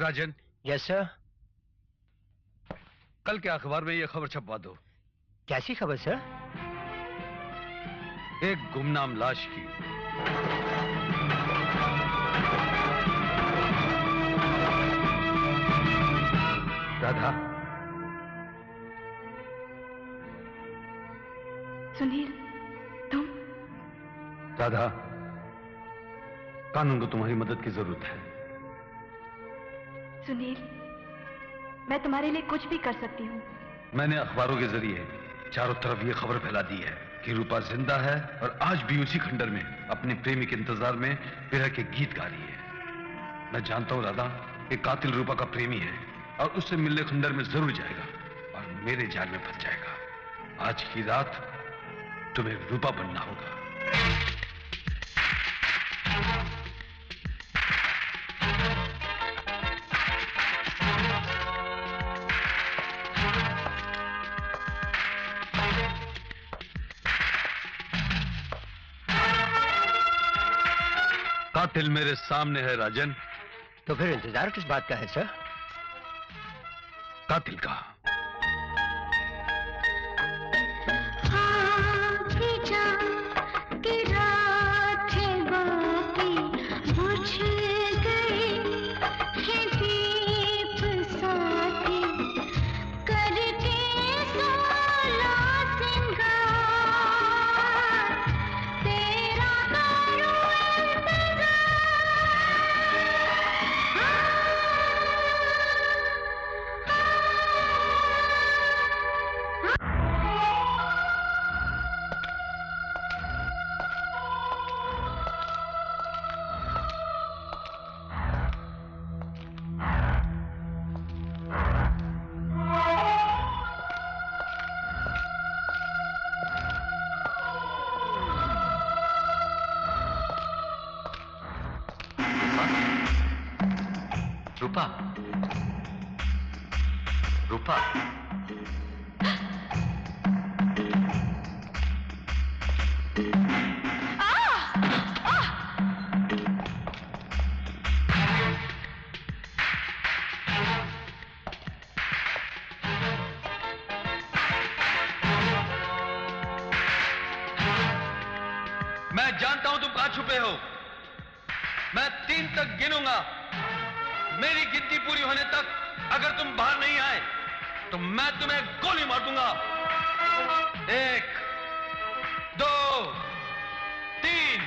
राजन। Yes sir. कल के अखबार में यह खबर छपवा दो। कैसी खबर सर? एक गुमनाम लाश की। राधा। सुनील, तुम? राधा, कानून को तुम्हारी मदद की जरूरत है। सुनील, मैं तुम्हारे लिए कुछ भी कर सकती हूँ। मैंने अखबारों के जरिए चारों तरफ ये खबर फैला दी है कि रूपा जिंदा है और आज भी उसी खंडर में अपने प्रेमी के इंतजार में विरह के गीत गा रही है। मैं जानता हूं राधा, कि कातिल रूपा का प्रेमी है और उससे मिलने खंडर में जरूर जाएगा और मेरे जाल में फंस जाएगा। आज की रात तुम्हें रूपा बनना होगा। कातिल मेरे सामने है राजन। तो फिर इंतजार किस बात का है सर? कातिल का। रूपा, रूपा, मैं जानता हूं तुम कहां छुपे हो। मैं 3 तक गिनूंगा। मेरी गिनती पूरी होने तक अगर तुम बाहर नहीं आए तो मैं तुम्हें गोली मार दूंगा। 1, 2, 3।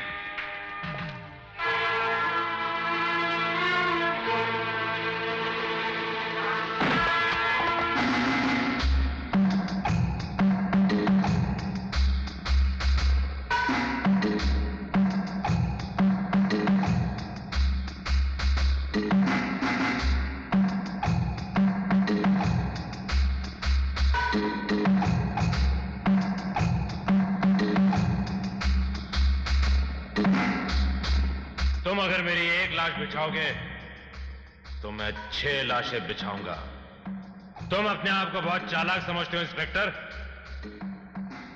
तुम अगर मेरी 1 लाश बिछाओगे तो मैं 6 लाशें बिछाऊंगा। तुम अपने आप को बहुत चालाक समझते हो इंस्पेक्टर।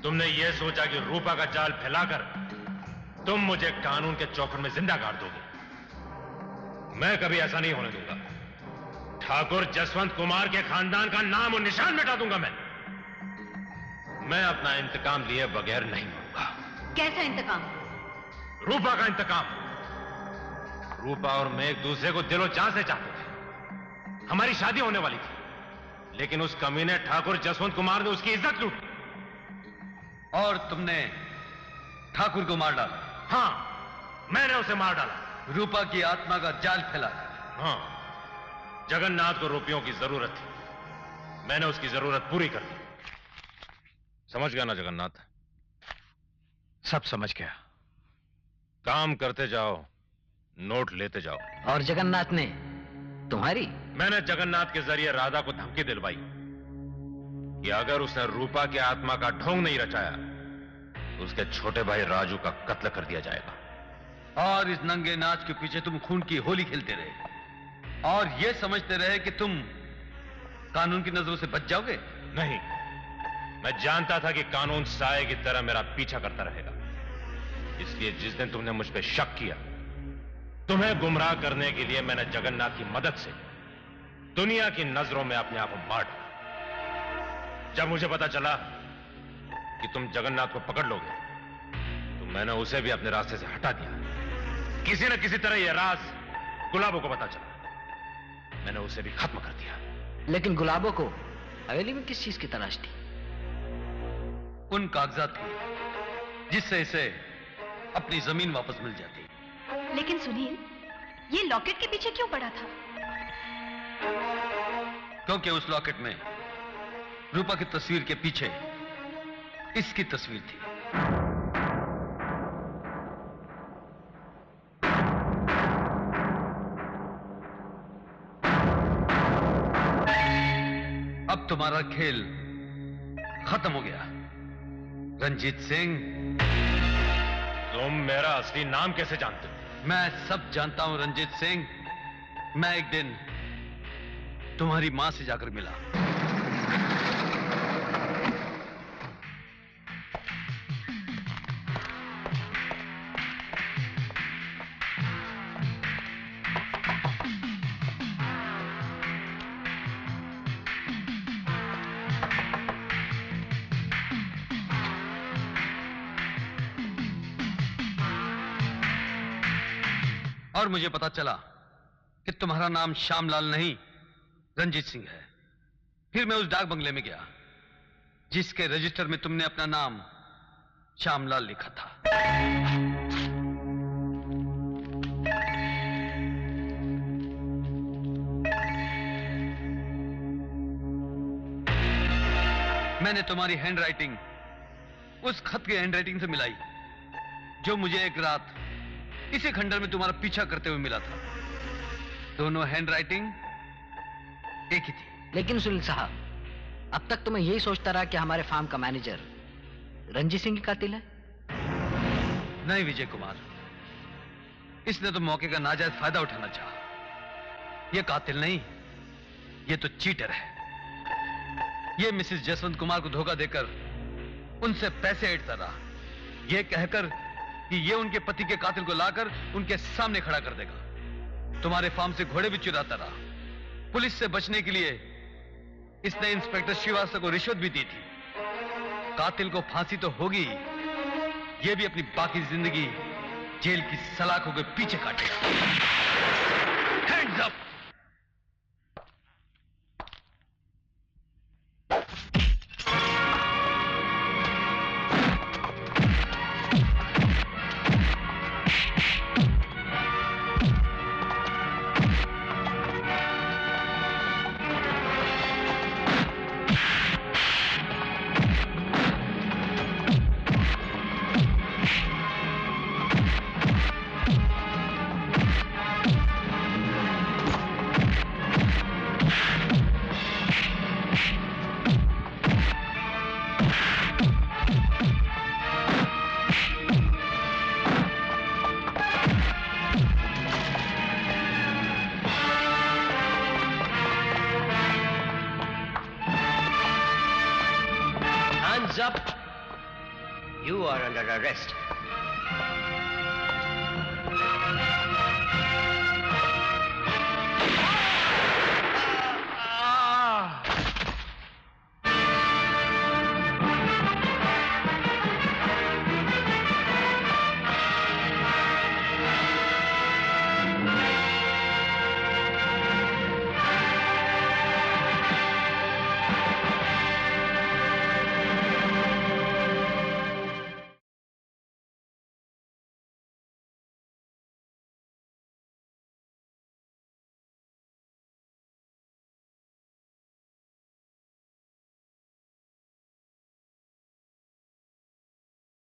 तुमने यह सोचा कि रूपा का जाल फैलाकर तुम मुझे कानून के चौखट में जिंदा गाड़ दोगे। मैं कभी ऐसा नहीं होने दूंगा। ठाकुर जसवंत कुमार के खानदान का नाम और निशान मिटा दूंगा। मैं अपना इंतकाम लिए बगैर नहीं मरूंगा। कैसा इंतकाम? रूपा का इंतकाम। रूपा और मैं एक दूसरे को दिलो जान से चाहते थे। हमारी शादी होने वाली थी, लेकिन उस कमीने ठाकुर जसवंत कुमार ने उसकी इज्जत लूटी और तुमने ठाकुर को मार डाला। हां, मैंने उसे मार डाला। रूपा की आत्मा का जाल फैला। हां, जगन्नाथ को रुपयों की जरूरत थी। मैंने उसकी जरूरत पूरी कर दी। समझ गया ना जगन्नाथ? सब समझ गया। काम करते जाओ, नोट लेते जाओ। और जगन्नाथ ने तुम्हारी? मैंने जगन्नाथ के जरिए राधा को धमकी दिलवाई कि अगर उसने रूपा के आत्मा का ढोंग नहीं रचाया तो उसके छोटे भाई राजू का कत्ल कर दिया जाएगा। और इस नंगे नाच के पीछे तुम खून की होली खेलते रहे और यह समझते रहे कि तुम कानून की नजरों से बच जाओगे। नहीं, मैं जानता था कि कानून साए की तरह मेरा पीछा करता रहेगा। इसलिए जिस दिन तुमने मुझ पर शक किया, तुम्हें गुमराह करने के लिए मैंने जगन्नाथ की मदद से दुनिया की नजरों में अपने आप को मार डाला। जब मुझे पता चला कि तुम जगन्नाथ को पकड़ लोगे तो मैंने उसे भी अपने रास्ते से हटा दिया। किसी न किसी तरह यह राज गुलाबों को पता चला, मैंने उसे भी खत्म कर दिया। लेकिन गुलाबों को हवेली में किस चीज की तलाश थी? उन कागजात की जिससे इसे अपनी जमीन वापस मिल जाती। लेकिन सुनील, ये लॉकेट के पीछे क्यों पड़ा था? क्योंकि उस लॉकेट में रूपा की तस्वीर के पीछे इसकी तस्वीर थी। अब तुम्हारा खेल खत्म हो गया रंजीत सिंह। तुम मेरा असली नाम कैसे जानते हो? मैं सब जानता हूं रंजीत सिंह। मैं एक दिन तुम्हारी मां से जाकर मिला। और मुझे पता चला कि तुम्हारा नाम श्यामलाल नहीं रंजीत सिंह है। फिर मैं उस डाक बंगले में गया जिसके रजिस्टर में तुमने अपना नाम श्यामलाल लिखा था। मैंने तुम्हारी हैंडराइटिंग उस खत की हैंडराइटिंग से मिलाई जो मुझे एक रात इसी खंडर में तुम्हारा पीछा करते हुए मिला था। दोनों हैंडराइटिंग एक ही थी। लेकिन सुनील साहब, अब तक तो मैं यही सोचता रहा कि हमारे फार्म का मैनेजर रंजीत सिंह की कातिल है। नहीं विजय कुमार, इसने तो मौके का नाजायज फायदा उठाना चाहा। यह कातिल नहीं, यह तो चीटर है। यह मिसेस जसवंत कुमार को धोखा देकर उनसे पैसे ऐंठता रहा, यह कहकर कि ये उनके पति के कातिल को लाकर उनके सामने खड़ा कर देगा। तुम्हारे फार्म से घोड़े भी चुराता रहा। पुलिस से बचने के लिए इसने इंस्पेक्टर श्रीवास्तव को रिश्वत भी दी थी। कातिल को फांसी तो होगी, ये भी अपनी बाकी जिंदगी जेल की सलाखों के पीछे काटेगा। Hands up! You are under arrest.